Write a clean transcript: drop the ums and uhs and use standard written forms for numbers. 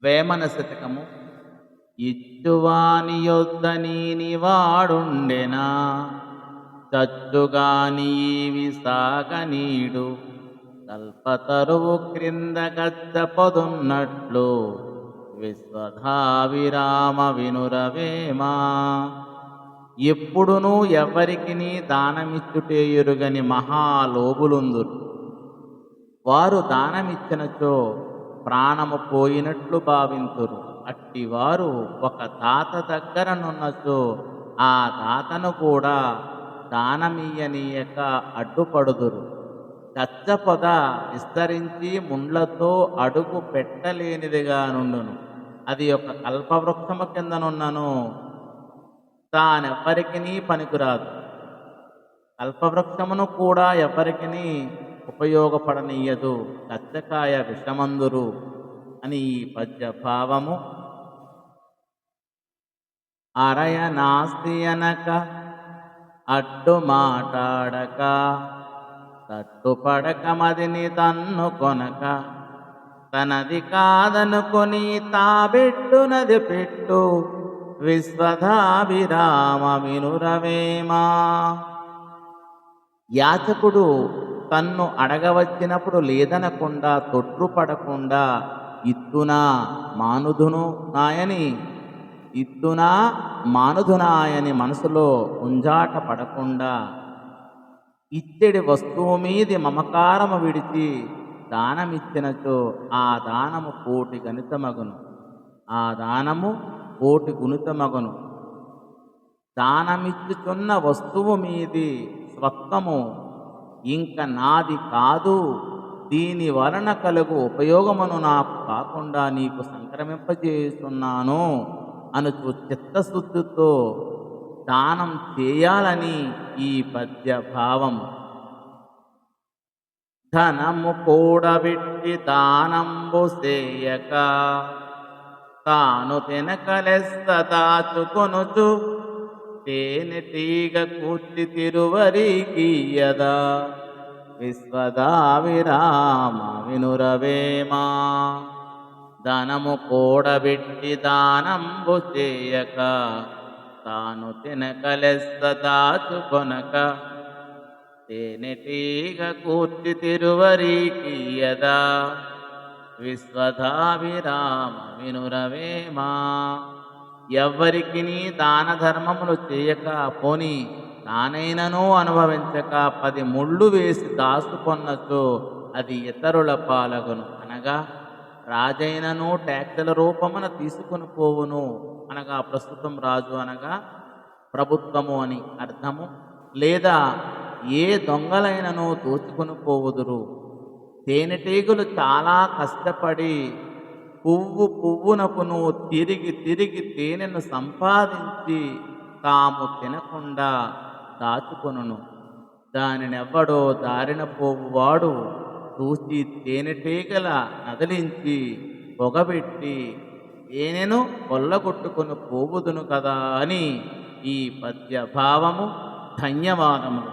వేమన శతకము. ఇచ్చువాని యొద్ద నీనివాడుండెనా, చచ్చుగాని ఈవి సాగనీడు. కల్పతరువు క్రింద గచ్చపొదున్నట్లు, విశ్వధావిరామ వినురవేమా. ఎప్పుడునూ ఎవ్వరికిని దానమిచ్చుటే ఎరుగని మహాలోబులుందురు. వారు దానమిచ్చినచో ప్రాణము పోయినట్లు భావింతురు. అట్టివారు ఒక దాత దగ్గరనున్నచో ఆ దాతను కూడా దానమియ్యనీయక అడ్డుపడుదురు. గచ్చపొద విస్తరించి ముండ్లతో అడుగు పెట్టలేనిదిగా నుండును. అది ఒక కల్పవృక్షము కిందనున్నను తానెవ్వరికినీ పనికిరాదు. కల్పవృక్షమును కూడా ఎవ్వరికినీ ఉపయోగపడనీయదు. గచ్చకాయ విషమందురు అని ఈ పద్య భావము. అరయ నాస్తి అనక అడ్డు మాటాడక, తట్టుపడక మదిని తన్ను కొనక, తనది కాదనుకొని తాబెట్టునది పెట్టు. విశ్వధాభిరామ వినురవేమా. యాచకుడు తన్ను అడగవచ్చినప్పుడు లేదనకుండా తొట్రుపడకుండా ఇత్తునా మానుదునాయని మనసులో ఉంజాట పడకుండా, ఇత్తడి వస్తువు మీది మమకారము విడిచి దానమిచ్చినచో ఆ దానము కోటి గుణితమగును. దానమిచ్చుచున్న వస్తువు మీది స్వత్వము ఇంక నాది కాదు, దీని వలన కలుగు ఉపయోగమును నాకు కాకుండా నీకు సంక్రమింపజేస్తున్నాను అనుచు చిత్తశుద్ధితో దానం చేయాలని ఈ పద్య భావము. ధనము కూడబెట్టి దానంబు సేయక, తాను తినకలెస్త దాచుకొనుచు. తేనెటీగ కూర్చి తిరువరికీయదా. విశ్వధావిరామ వినురవేమా. ధనము కూడబెట్టి దానంబు చేయక, తాను తినకలెస్త దాచుకొనక. తేనెటీగ కూర్చి తిరువరికీయదా. విశ్వధావిరామ వినురవేమా. ఎవ్వరికిని దాన ధర్మములు చేయక, పోని తానైనను అనుభవించక 10 ముళ్ళు వేసి దాసుకొన్నచో అది ఇతరుల పాలగును. అనగా రాజైనను ట్యాక్సుల రూపమున తీసుకుని పోవును. అనగా ప్రస్తుతం రాజు అనగా ప్రభుత్వము అని అర్థము. లేదా ఏ దొంగలైనను దోచుకుని పోవుదురు. తేనెటీగలు చాలా కష్టపడి పువ్వునకును తిరిగి తిరిగి తేనెను సంపాదించి తాము తినకుండా దాచుకొనును. దానినెవ్వడో దారిన పోవువాడు చూసి తేనెటీగల నదిలించి పొగబెట్టి తేనెను కొల్లగొట్టుకుని పోవుదును కదా అని ఈ పద్య భావము. ధన్యవాదములు.